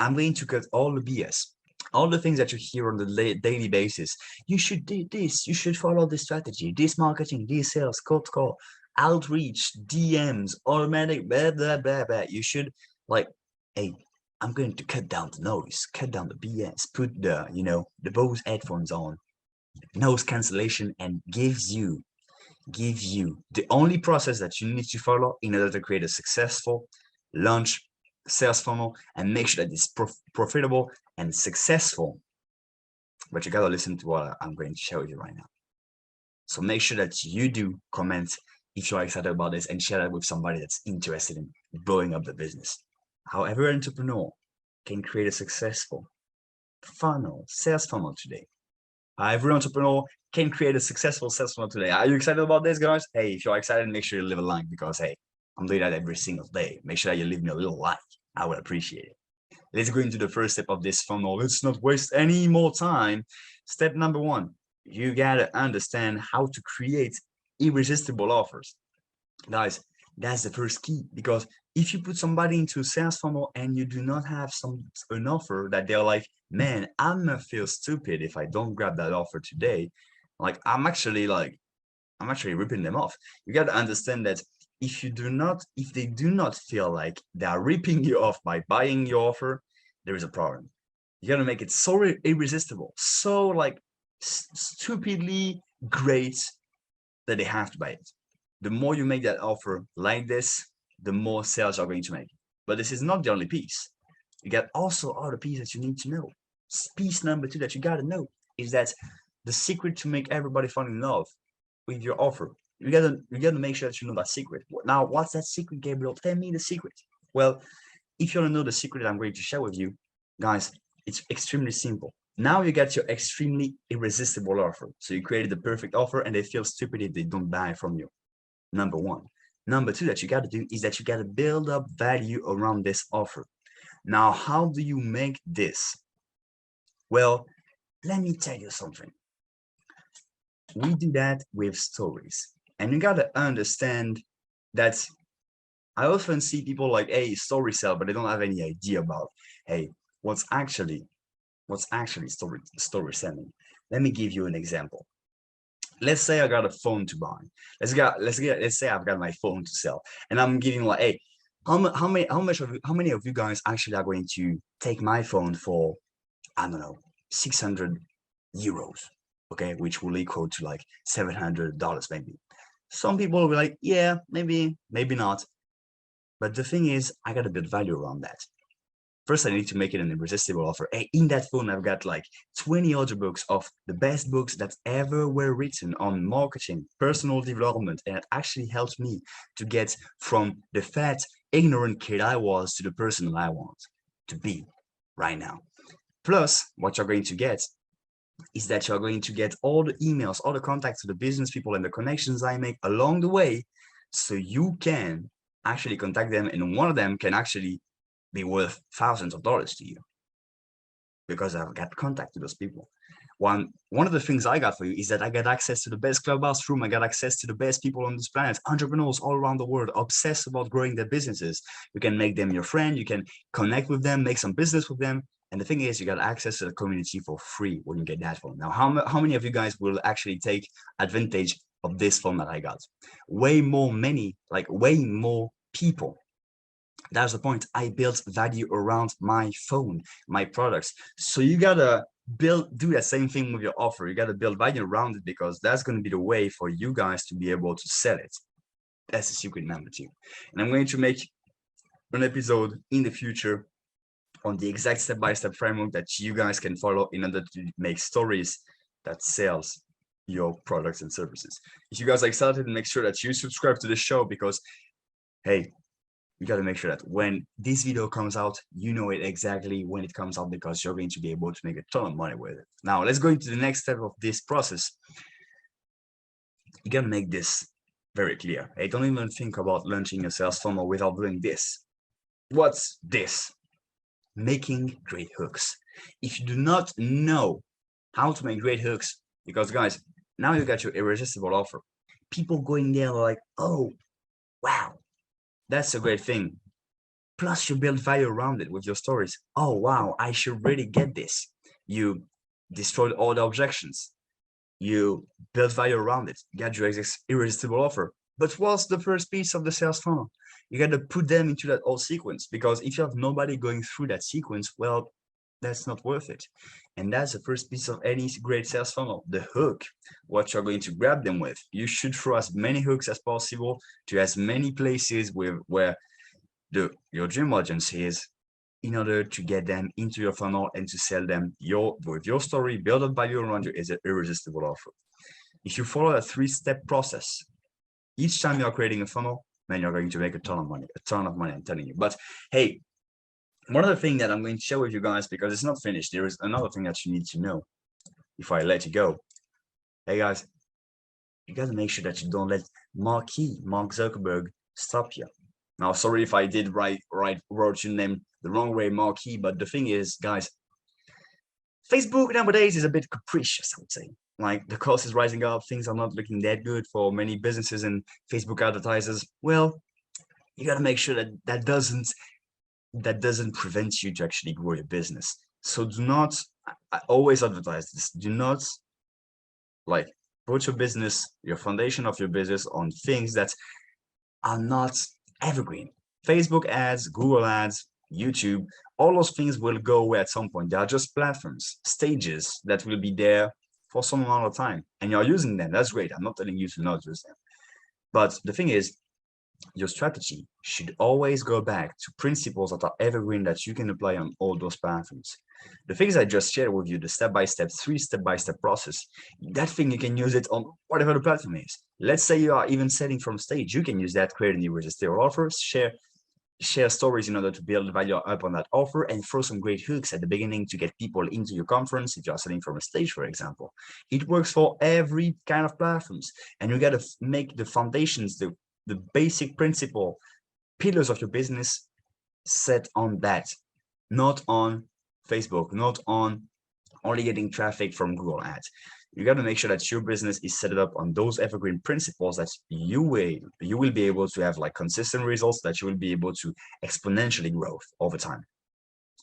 I'm going to cut all the BS, all the things that you hear on the daily basis. You should do this. You should follow this strategy, this marketing, this sales, cold call, outreach, DMs, automatic, blah, blah, blah, blah. You should like, hey, I'm going to cut down the noise, cut down the BS, put the, the Bose headphones on, noise cancellation, and gives you the only process that you need to follow in order to create a successful launch sales funnel and make sure that it's profitable and successful. But you gotta listen to what I'm going to show you right now. So make sure that you do comment if you're excited about this and share that with somebody that's interested in blowing up the business. How every entrepreneur can create a successful sales funnel today. Every entrepreneur can create a successful sales funnel today. Are you excited about this, guys? Hey, if you're excited, make sure you leave a like, because hey, I'm doing that every single day. Make sure that you leave me a little like. I would appreciate it. Let's go into the first step of this funnel. Let's not waste any more time. Step number one, you gotta understand how to create irresistible offers. Guys, that's the first key, because if you put somebody into a sales funnel and you do not have an offer that they're like, man, I'm gonna feel stupid if I don't grab that offer today. Like I'm actually ripping them off. You got to understand that if they do not feel like they are ripping you off by buying your offer, there is a problem. You got to make it so irresistible, so like stupidly great that they have to buy it. The more you make that offer like this, the more sales you're going to make. But this is not the only piece. You got also other pieces that you need to know. Piece number two that you got to know is that the secret to make everybody fall in love with your offer. You gotta make sure that you know that secret. Now, what's that secret, Gabriel? Tell me the secret. Well, if you want to know the secret that I'm going to share with you, guys, it's extremely simple. Now you get your extremely irresistible offer. So you created the perfect offer and they feel stupid if they don't buy from you. Number one. Number two that you got to do is that you got to build up value around this offer. Now, how do you make this? Well, let me tell you something. We do that with stories. And you got to understand that I often see people like, hey, story sell, but they don't have any idea about, hey, what's actually story selling. Let me give you an example. Let's say I got a phone to buy. Let's say I've got my phone to sell, and I'm giving like, hey, how many of you guys actually are going to take my phone for, I don't know, 600 euros, okay, which will equal to like $700 maybe. Some people will be like, yeah, maybe not. But the thing is, I got to build value around that. First, I need to make it an irresistible offer. Hey, in that phone, I've got like 20 other books of the best books that ever were written on marketing, personal development, and it actually helped me to get from the fat, ignorant kid I was to the person I want to be right now. Plus, what you're going to get is that you're going to get all the emails, all the contacts to the business people and the connections I make along the way, so you can actually contact them, and one of them can actually be worth thousands of dollars to you because I've got contact to those people. One of the things I got for you is that I got access to the best clubhouse room. I got access to the best people on this planet, entrepreneurs all around the world, obsessed about growing their businesses. You can make them your friend. You can connect with them, make some business with them. And the thing is, you got access to the community for free when you get that phone. Now, how many of you guys will actually take advantage of this phone that I got? Way more people. That's the point. I built value around my phone, my products. So you gotta do that same thing with your offer. You gotta build value around it, because that's going to be the way for you guys to be able to sell it. That's the secret number two. And I'm going to make an episode in the future on the exact step-by-step framework that you guys can follow in order to make stories that sells your products and services. If you guys are excited, make sure that you subscribe to the show, because hey, you got to make sure that when this video comes out, you know it exactly when it comes out, because you're going to be able to make a ton of money with it. Now, let's go into the next step of this process. You got to make this very clear. Hey, don't even think about launching a sales funnel without doing this. What's this? Making great hooks. If you do not know how to make great hooks, because guys, now you got your irresistible offer. People going there are like, oh, wow, that's a great thing. plus you build value around it with your stories. Oh, wow, I should really get this. You destroyed all the objections. You build value around it, get your irresistible offer. But what's the first piece of the sales funnel? You got to put them into that whole sequence, because if you have nobody going through that sequence, well, that's not worth it. And that's the first piece of any great sales funnel, the hook, what you're going to grab them with. You should throw as many hooks as possible to as many places where your dream audience is, in order to get them into your funnel and to sell them with your story, build up value around you, is an irresistible offer. If you follow a 3-step process, each time you're creating a funnel, then you're going to make a ton of money, I'm telling you. But hey, one other thing that I'm going to share with you guys, because it's not finished, there is another thing that you need to know before I let you go. Hey guys, you got to make sure that you don't let Mark Zuckerberg, stop you. Now, sorry if I did wrote your name the wrong way, marquee, but the thing is, guys, Facebook nowadays is a bit capricious, I would say. Like, the cost is rising up, things are not looking that good for many businesses and Facebook advertisers. Well, you got to make sure that that doesn't prevent you to actually grow your business. So do not, I always advertise this, do not put your business, your foundation of your business, on things that are not evergreen. Facebook ads, Google ads, YouTube, all those things will go away at some point. They are just platforms, stages that will be there for some amount of time, and you're using them. That's great. I'm not telling you to not use them. But the thing is, your strategy should always go back to principles that are evergreen, that you can apply on all those platforms. The things I just shared with you, the step-by-step, 3-step-by-step process, that thing, you can use it on whatever the platform is. Let's say you are even selling from stage. You can use that, create an irresistible offers, share stories in order to build value up on that offer, and throw some great hooks at the beginning to get people into your conference. If you're selling from a stage, for example, it works for every kind of platforms. And you got to make the foundations, the basic principle pillars of your business set on that, not on Facebook, not on only getting traffic from Google ads. You got to make sure that your business is set up on those evergreen principles, that you will be able to have like consistent results, that you will be able to exponentially grow over time.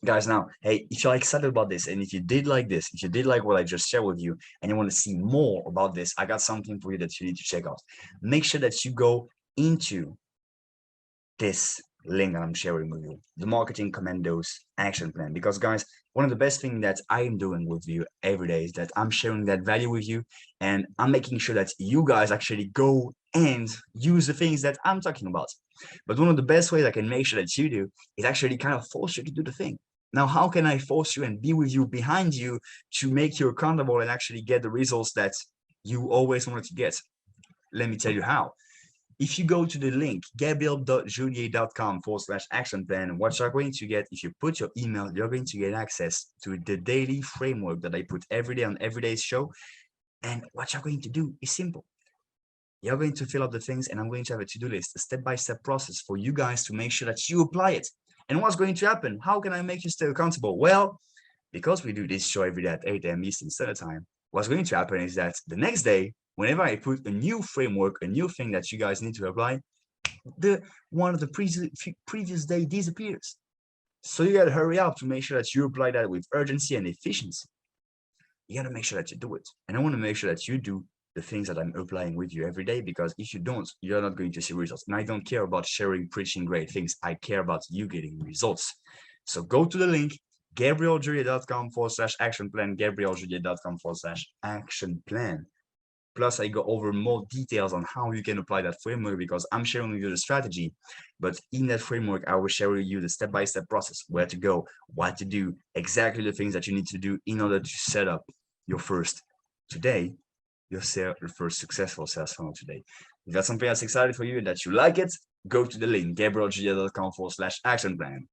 Guys, now, hey, if you're excited about this, and if you did like this, if you did like what I just shared with you, and you want to see more about this, I got something for you that you need to check out. Make sure that you go into this link that I'm sharing with you, the Marketing Commandos Action Plan. Because guys, one of the best things that I'm doing with you every day is that I'm sharing that value with you, and I'm making sure that you guys actually go and use the things that I'm talking about. But one of the best ways I can make sure that you do is actually kind of force you to do the thing. Now, how can I force you and be with you, behind you, to make you accountable and actually get the results that you always wanted to get? Let me tell you how. If you go to the link, gabriel.julié.com/action plan, what you're going to get, if you put your email, you're going to get access to the daily framework that I put every day on every day's show. And what you're going to do is simple. You're going to fill up the things, and I'm going to have a to-do list, a step-by-step process for you guys to make sure that you apply it. And what's going to happen? How can I make you stay accountable? Well, because we do this show every day at 8 a.m. Eastern Standard Time, what's going to happen is that the next day, whenever I put a new framework, a new thing that you guys need to apply, one of the previous day disappears. So you got to hurry up to make sure that you apply that with urgency and efficiency. You got to make sure that you do it. And I want to make sure that you do the things that I'm applying with you every day, because if you don't, you're not going to see results. And I don't care about sharing, preaching great things. I care about you getting results. So go to the link, gabrieljulié.com/action plan, gabrieljulié.com/action plan. Plus, I go over more details on how you can apply that framework, because I'm sharing with you the strategy. But in that framework, I will share with you the step-by-step process, where to go, what to do, exactly the things that you need to do in order to set up your first successful sales funnel today. If that's something that's excited for you and that you like it, go to the link, gabrieljulié.com/action plan.